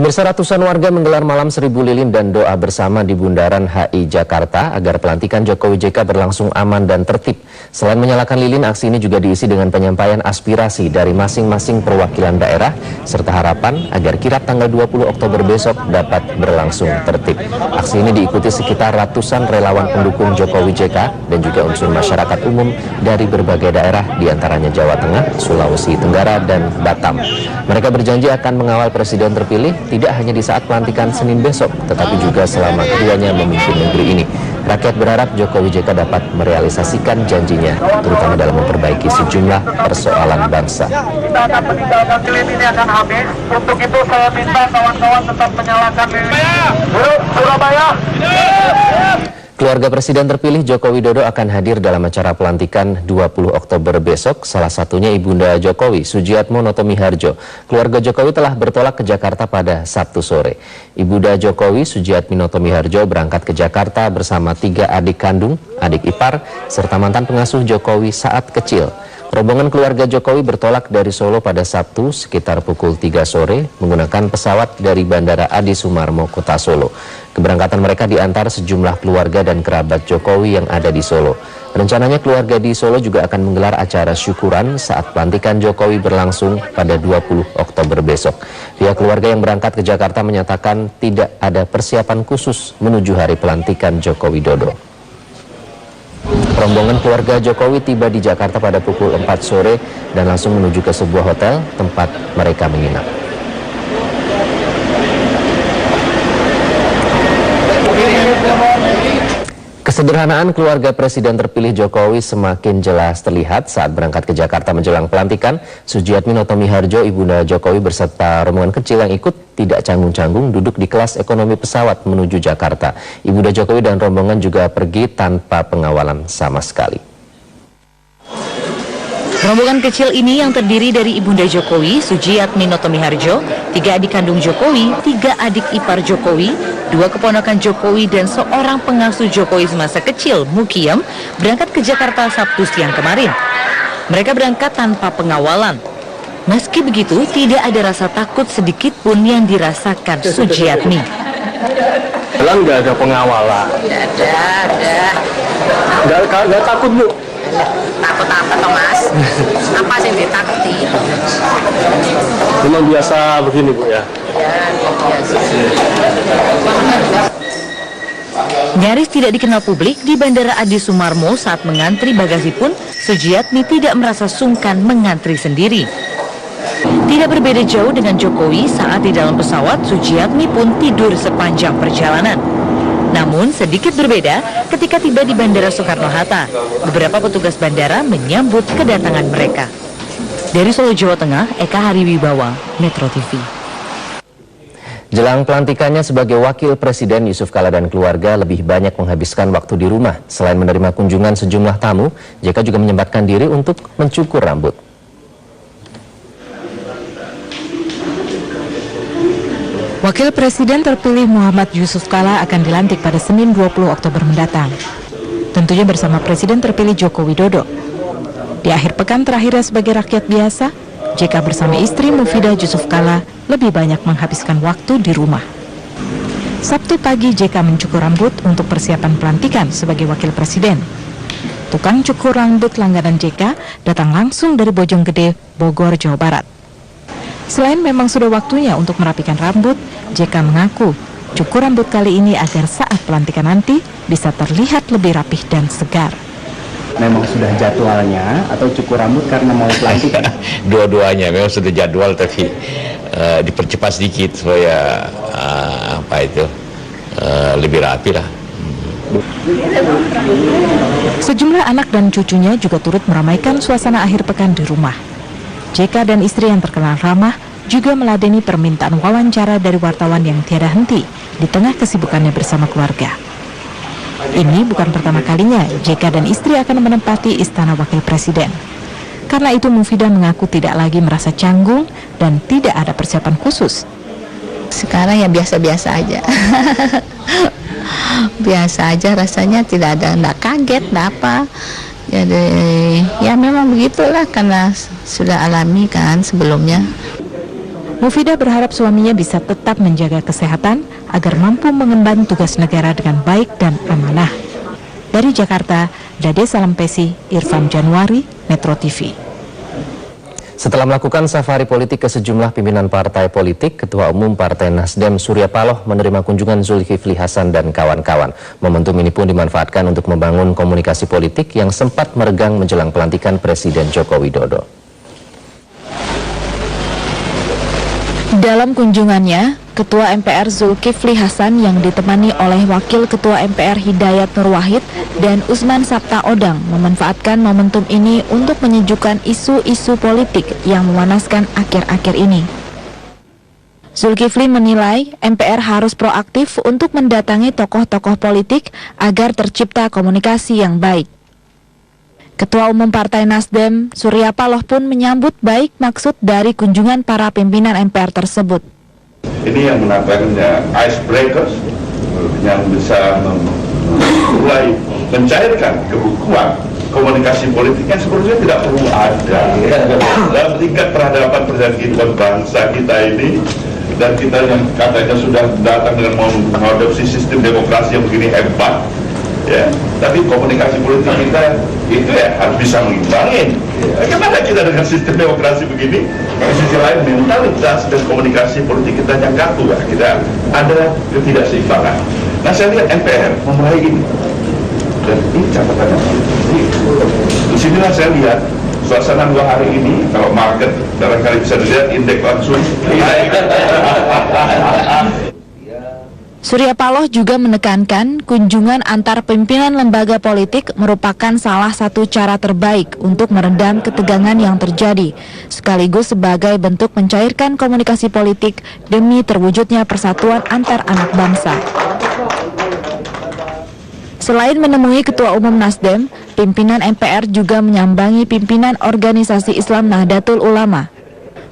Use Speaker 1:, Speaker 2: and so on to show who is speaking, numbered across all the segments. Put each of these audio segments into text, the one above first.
Speaker 1: Pemirsa, ratusan warga menggelar malam seribu lilin dan doa bersama di Bundaran HI Jakarta agar pelantikan Jokowi JK berlangsung aman dan tertib. Selain menyalakan lilin, aksi ini juga diisi dengan penyampaian aspirasi dari masing-masing perwakilan daerah serta harapan agar kirap tanggal 20 Oktober besok dapat berlangsung tertib. Aksi ini diikuti sekitar ratusan relawan pendukung Jokowi JK dan juga unsur masyarakat umum dari berbagai daerah, diantaranya Jawa Tengah, Sulawesi Tenggara, dan Batam. Mereka berjanji akan mengawal presiden terpilih tidak hanya di saat pelantikan Senin besok, tetapi juga selama keduanya memimpin negeri ini. Rakyat berharap Jokowi JK dapat merealisasikan janjinya, terutama dalam memperbaiki sejumlah persoalan bangsa.
Speaker 2: Kita akan meninggalkan lilin ini akan habis. Untuk itu saya minta kawan-kawan tetap menyalakan lilin. Surabaya!
Speaker 1: Keluarga Presiden terpilih Joko Widodo akan hadir dalam acara pelantikan 20 Oktober besok, salah satunya Ibunda Jokowi, Sujiatmo Notomiharjo. Keluarga Jokowi telah bertolak ke Jakarta pada Sabtu sore. Ibunda Jokowi, Sujiatmi Notomiharjo, berangkat ke Jakarta bersama 3 adik kandung, adik ipar, serta mantan pengasuh Jokowi saat kecil. Rombongan keluarga Jokowi bertolak dari Solo pada Sabtu sekitar pukul 3 sore menggunakan pesawat dari Bandara Adi Sumarmo, Kota Solo. Keberangkatan mereka diantar sejumlah keluarga dan kerabat Jokowi yang ada di Solo. Rencananya keluarga di Solo juga akan menggelar acara syukuran saat pelantikan Jokowi berlangsung pada 20 Oktober besok. Pihak keluarga yang berangkat ke Jakarta menyatakan tidak ada persiapan khusus menuju hari pelantikan Joko Widodo. Rombongan keluarga Jokowi tiba di Jakarta pada pukul 4 sore dan langsung menuju ke sebuah hotel tempat mereka menginap. Kesederhanaan keluarga Presiden terpilih Jokowi semakin jelas terlihat saat berangkat ke Jakarta menjelang pelantikan. Sujiatmi Notomiharjo, Ibunda Jokowi beserta rombongan kecil yang ikut tidak canggung-canggung duduk di kelas ekonomi pesawat menuju Jakarta. Ibunda Jokowi dan rombongan juga pergi tanpa pengawalan sama sekali.
Speaker 3: Rombongan kecil ini yang terdiri dari Ibunda Jokowi, Sujiatmi Notomiharjo, 3 adik kandung Jokowi, 3 adik ipar Jokowi, 2 keponakan Jokowi, dan seorang pengasuh Jokowi semasa kecil, Mukiem, berangkat ke Jakarta Sabtu siang kemarin. Mereka berangkat tanpa pengawalan. Meski begitu, tidak ada rasa takut sedikit pun yang dirasakan Sujiatmi.
Speaker 4: Bilang nggak ada pengawalan? Nggak ada. Nggak takut, Bu?
Speaker 5: Takut apa toh, Mas? Apa sih yang ditakuti?
Speaker 4: Memang biasa begini, Bu, ya?
Speaker 5: Ya, biasa.
Speaker 3: Nyaris tidak dikenal publik di Bandara Adi Sumarmo saat mengantri bagasi pun, Sujiatmi tidak merasa sungkan mengantri sendiri. Tidak berbeda jauh dengan Jokowi saat di dalam pesawat, Sujiatmi pun tidur sepanjang perjalanan. Namun sedikit berbeda ketika tiba di Bandara Soekarno-Hatta. Beberapa petugas bandara menyambut kedatangan mereka. Dari Solo, Jawa Tengah, Eka Hariwibawa, Metro TV.
Speaker 1: Jelang pelantikannya sebagai wakil presiden, Yusuf Kala dan keluarga lebih banyak menghabiskan waktu di rumah. Selain menerima kunjungan sejumlah tamu, JK juga menyempatkan diri untuk mencukur rambut.
Speaker 6: Wakil Presiden terpilih Muhammad Yusuf Kala akan dilantik pada Senin 20 Oktober mendatang. Tentunya bersama Presiden terpilih Joko Widodo. Di akhir pekan terakhirnya sebagai rakyat biasa, JK bersama istri Mufidah Yusuf Kala lebih banyak menghabiskan waktu di rumah. Sabtu pagi JK mencukur rambut untuk persiapan pelantikan sebagai wakil presiden. Tukang cukur rambut langganan JK datang langsung dari Bojonggede, Bogor, Jawa Barat. Selain memang sudah waktunya untuk merapikan rambut, JK mengaku cukur rambut kali ini agar saat pelantikan nanti bisa terlihat lebih rapih dan segar.
Speaker 7: Memang sudah jadwalnya atau cukur rambut karena mau pelantikan?
Speaker 8: Dua-duanya memang sudah jadwal, tapi dipercepat sedikit supaya lebih rapi lah.
Speaker 6: Sejumlah anak dan cucunya juga turut meramaikan suasana akhir pekan di rumah. JK dan istri yang terkenal ramah juga meladeni permintaan wawancara dari wartawan yang tiada henti di tengah kesibukannya bersama keluarga. Ini bukan pertama kalinya JK dan istri akan menempati istana wakil presiden. Karena itu Mufidah mengaku tidak lagi merasa canggung dan tidak ada persiapan khusus.
Speaker 5: Sekarang ya biasa-biasa aja. Biasa aja rasanya, tidak ada, enggak kaget, enggak apa. Jadi ya memang begitulah karena sudah alami kan sebelumnya.
Speaker 6: Mufidah berharap suaminya bisa tetap menjaga kesehatan agar mampu mengemban tugas negara dengan baik dan amanah. Dari Jakarta, Dade Salampesi, Irfan Januari, Metro TV.
Speaker 1: Setelah melakukan safari politik ke sejumlah pimpinan partai politik, Ketua Umum Partai Nasdem Surya Paloh menerima kunjungan Zulkifli Hasan dan kawan-kawan. Momentum ini pun dimanfaatkan untuk membangun komunikasi politik yang sempat meregang menjelang pelantikan Presiden Joko Widodo.
Speaker 6: Dalam kunjungannya, Ketua MPR Zulkifli Hasan yang ditemani oleh Wakil Ketua MPR Hidayat Nur Wahid dan Usman Sabta Odang memanfaatkan momentum ini untuk menyejukkan isu-isu politik yang memanaskan akhir-akhir ini. Zulkifli menilai MPR harus proaktif untuk mendatangi tokoh-tokoh politik agar tercipta komunikasi yang baik. Ketua Umum Partai Nasdem, Surya Paloh pun menyambut baik maksud dari kunjungan para pimpinan MPR tersebut.
Speaker 9: Ini yang menambahnya icebreakers yang bisa mulai mencairkan kebukuan komunikasi politik yang sebetulnya tidak perlu ada. Dalam tingkat peradaban kehidupan bangsa kita ini, dan kita yang katanya sudah datang dengan mengadopsi sistem demokrasi yang begini hebat, ya, tapi komunikasi politik kita itu ya harus bisa mengimbangi. Bagaimana kita dengan sistem demokrasi begini? Di sisi lain mentalitas dan komunikasi politik kita yang kaku, ya, kita ada ketidakseimbangan. Nah, saya lihat MPR memulai ini, dan ini catatannya. Di sinilah saya lihat suasana 2 hari ini, kalau market barangkali bisa dilihat indeks langsung.
Speaker 6: Surya Paloh juga menekankan kunjungan antar pimpinan lembaga politik merupakan salah satu cara terbaik untuk meredam ketegangan yang terjadi, sekaligus sebagai bentuk mencairkan komunikasi politik demi terwujudnya persatuan antar anak bangsa. Selain menemui Ketua Umum Nasdem, pimpinan MPR juga menyambangi pimpinan organisasi Islam Nahdlatul Ulama.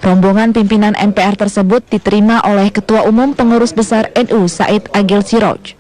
Speaker 6: Rombongan pimpinan MPR tersebut diterima oleh Ketua Umum Pengurus Besar NU Said Agil Siroj.